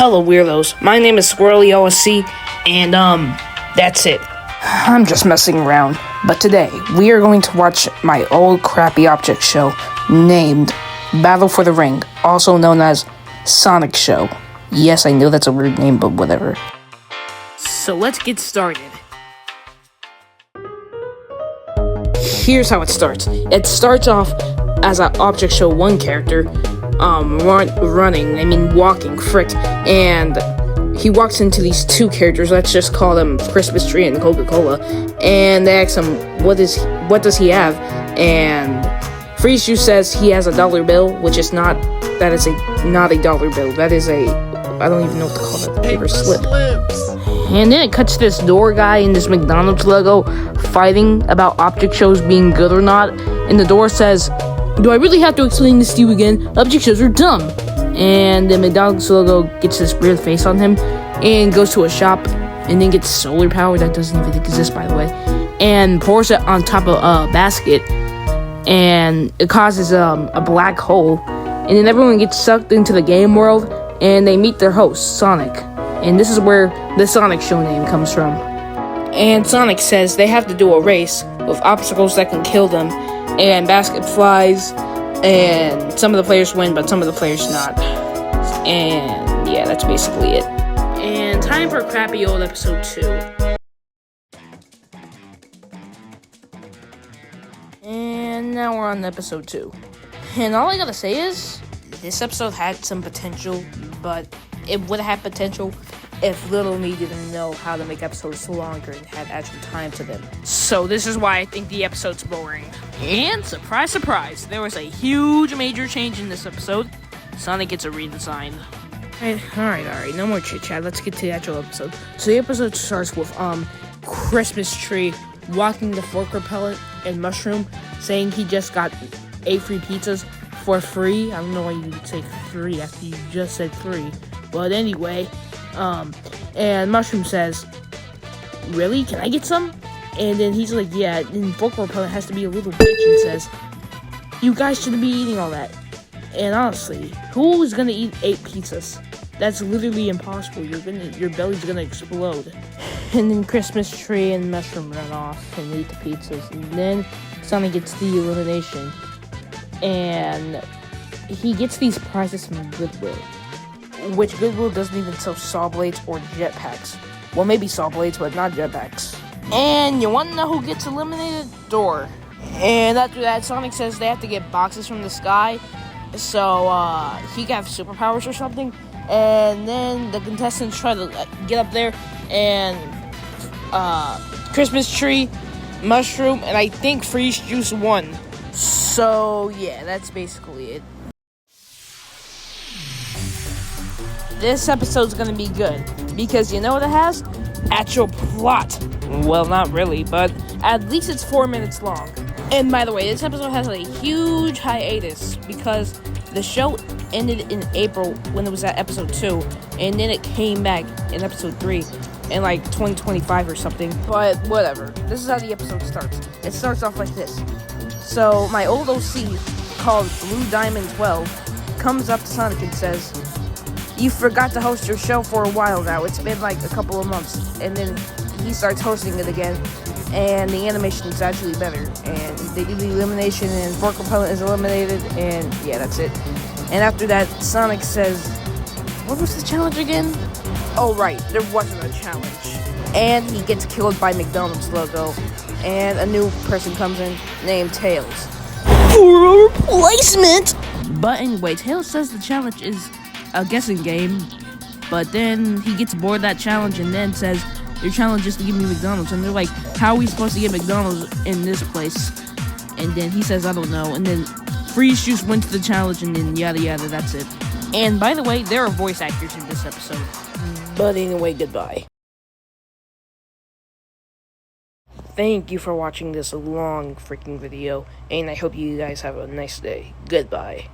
Hello, weirdos. My name is Squirrely OSC, and, that's it. I'm just messing around. But today, we are going to watch my old crappy object show named Battle for the Ring, also known as Sonic Show. Yes, I know that's a weird name, but whatever. So let's get started. Here's how it starts. It starts off as an Object Show 1 character, walking, and he walks into these two characters, let's just call them Christmas Tree and Coca-Cola, and they ask him, what does he have? And Freeze Juice says he has a dollar bill, which is not a dollar bill, that is I don't even know what to call it, paper slip. And then it cuts this door guy in this McDonald's logo fighting about object shows being good or not, and the door says, do I really have to explain this to you again? Object shows are dumb. And the McDonald's logo gets this weird face on him and goes to a shop and then gets solar power that doesn't even exist, by the way, and pours it on top of a basket, and it causes a black hole, and then everyone gets sucked into the game world and they meet their host, Sonic. And this is where the Sonic Show name comes from. And Sonic says they have to do a race with obstacles that can kill them, and basket flies, and some of the players win, but some of the players not. And yeah, that's basically it. And time for crappy old episode 2. And now we're on episode 2. And all I gotta say is, this episode had some potential, but it would have had potential if little me didn't know how to make episodes longer and had actual time to them. So this is why I think the episode's boring. And surprise, surprise, there was a huge major change in this episode. Sonic gets a redesign. Alright, no more chit chat. Let's get to the actual episode. So the episode starts with Christmas Tree walking the fork repellent and Mushroom, saying he just got 8 free pizzas for free. I don't know why you would say 3 after you just said 3. But anyway, and Mushroom says, really? Can I get some? And then he's like, yeah, and Fork Repellent has to be a little bitch and says, you guys shouldn't be eating all that. And honestly, who is gonna eat 8 pizzas? That's literally impossible. Your belly's gonna explode. And then Christmas Tree and Mushroom run off and eat the pizzas. And then Sonic gets the elimination. And he gets these prizes from Goodwill, which Goodwill doesn't even sell saw blades or jetpacks. Well, maybe saw blades, but not jetpacks. And you want to know who gets eliminated? Door. And after that, Sonic says they have to get boxes from the sky, so he can have superpowers or something. And then the contestants try to get up there, and Christmas Tree, Mushroom, and I think Freeze Juice won. So yeah, that's basically it. This episode's gonna be good, because you know what it has? Actual plot. Well, not really, but at least it's 4 minutes long. And by the way, this episode has a huge hiatus, because the show ended in April when it was at episode 2, and then it came back in episode 3 in like 2025 or something. But whatever, this is how the episode starts. It starts off like this. So my old OC, called Blue Diamond 12, comes up to Sonic and says, you forgot to host your show for a while now. It's been like a couple of months. And then he starts hosting it again, and the animation is actually better. And they do the elimination, and Fork Repellent is eliminated, and yeah, that's it. And after that, Sonic says, what was the challenge again? Oh right, there wasn't a challenge. And he gets killed by McDonald's logo, and a new person comes in named Tails for a replacement. But anyway, Tails says the challenge is a guessing game, but then he gets bored of that challenge and then says, your challenge is to give me McDonald's. And they're like, how are we supposed to get McDonald's in this place? And then he says, I don't know. And then Freeze Juice went to the challenge, and then yada yada, that's it. And by the way, there are voice actors in this episode. But anyway, goodbye. Thank you for watching this long freaking video, and I hope you guys have a nice day. Goodbye.